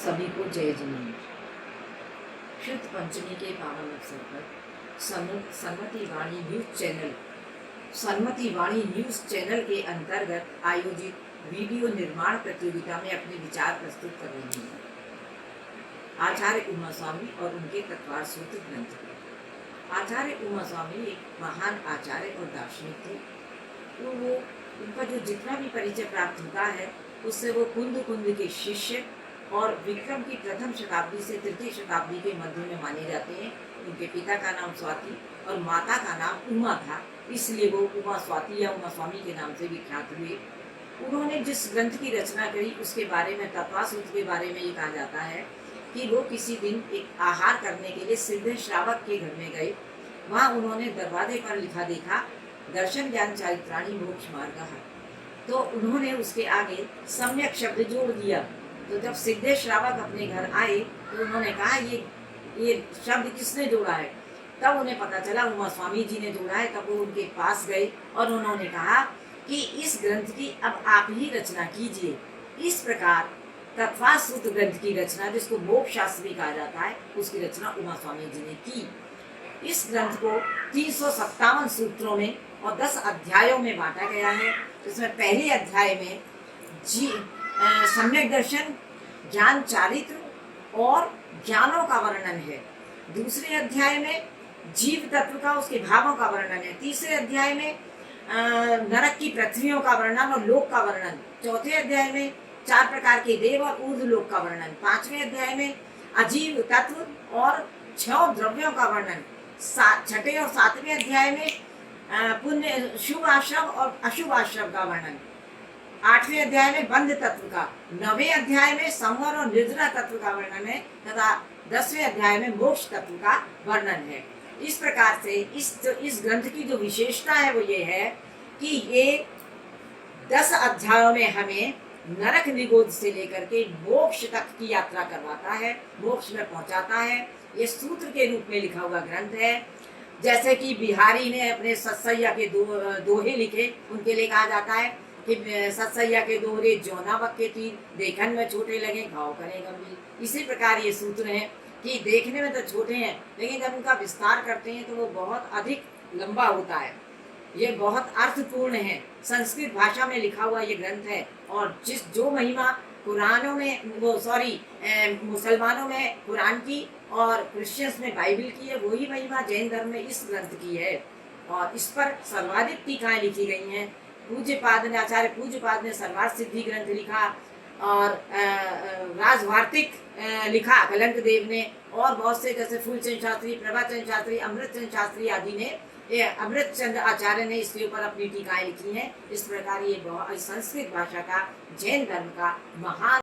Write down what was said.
सभी को जय जिनेन्द्र। शुद्ध पंचमी के पावन अवसर पर सन्मति वाणी न्यूज चैनल के अंतर्गत आयोजित वीडियो निर्माण प्रतियोगिता में अपने विचार प्रस्तुत कर रही हैं आचार्य उमा स्वामी और उनके तत्वार सूत्र ग्रंथ। आचार्य उमा स्वामी एक महान आचार्य और दार्शनिक थे। तो वो उनका जो जितना भी परिचय प्राप्त होता है उससे वो कुंद के शिष्य और विक्रम की प्रथम शताब्दी से तृतीय शताब्दी के मध्य में माने जाते हैं। उनके पिता का नाम स्वाति और माता का नाम उमा था, इसलिए वो उमा स्वाति या उमा स्वामी के नाम से विख्यात हुए। उन्होंने जिस ग्रंथ की रचना करी उसके बारे में, तत्वा सूत्र के बारे में ये कहा जाता है कि वो किसी दिन एक आहार करने के लिए सिद्ध श्रावक के घर में गए। वहाँ उन्होंने दरवाजे पर लिखा देखा, दर्शन ज्ञान चारित्राणी मोक्ष मार्ग। तो उन्होंने उसके आगे सम्यक शब्द जोड़ दिया। तो जब सिद्धे श्रावक अपने घर आए तो उन्होंने कहा ये शब्द किसने जोड़ा है। तब उन्हें पता चला उमा स्वामी जी ने जोड़ा है। तब वो उनके पास गए और उन्होंने कहा कि इस ग्रंथ की अब आप ही रचना कीजिए। इस प्रकार तत्वा सूत्र ग्रंथ की रचना, जिसको मोक्ष शास्त्र भी कहा जाता है, उसकी रचना उमा स्वामी जी ने की। इस ग्रंथ को 357 सूत्रों में और 10 अध्यायों में बांटा गया है। इसमें पहले अध्याय में सम्यक दर्शन, ज्ञान चारित्र और ज्ञानों का वर्णन है। दूसरे अध्याय में जीव तत्व का, उसके भावों का वर्णन है। तीसरे अध्याय में नरक की पृथ्वियों का वर्णन और लोक का वर्णन। चौथे अध्याय में 4 प्रकार के देव और ऊर्ध्व लोक का वर्णन। 5वें अध्याय में अजीव तत्व और 6 द्रव्यों का वर्णन। 6ठे और 7वें अध्याय में पुण्य शुभ आश्रम और अशुभ आश्रम का वर्णन। 8वें अध्याय में बंध तत्व का। 9वें अध्याय में संवर और निर्जरा तत्व का वर्णन है तथा 10वें अध्याय में मोक्ष तत्व का वर्णन है। इस प्रकार से इस ग्रंथ की जो विशेषता है वो ये है कि ये 10 अध्यायों में हमें नरक निगोध से लेकर के मोक्ष तक की यात्रा करवाता है, मोक्ष में पहुंचाता है। ये सूत्र के रूप में लिखा हुआ ग्रंथ है। जैसे कि बिहारी ने अपने सत्सैया के दोहे लिखे, उनके लिए कहा जाता है कि सत्सैया के दोहरे जौना बक्के तीर, देखन में छोटे लगे घाव करें गंभीर। इसी प्रकार ये सूत्र हैं कि देखने में तो छोटे हैं लेकिन जब उनका विस्तार करते हैं तो वो बहुत अधिक लंबा होता है। ये बहुत अर्थपूर्ण है। संस्कृत भाषा में लिखा हुआ ये ग्रंथ है और जो महिमा कुरानों में मुसलमानों में कुरान की और क्रिश्चियंस में बाइबल की है, वही महिमा जैन धर्म में इस ग्रंथ की है। और इस पर सर्वाधिक टीकाएं लिखी गई हैं। आचार्य पूज्यपाद ने सर्वार्थ सिद्धि ग्रंथ लिखा और राजवार्तिक लिखा कलंक देव ने, और बहुत से जैसे फूलचंद शास्त्री, प्रभाचंद शास्त्री, अमृतचंद शास्त्री आदि ने, अमृतचंद आचार्य ने इसके ऊपर अपनी टीकाएं लिखी हैं। इस प्रकार ये संस्कृत भाषा का, जैन धर्म का महान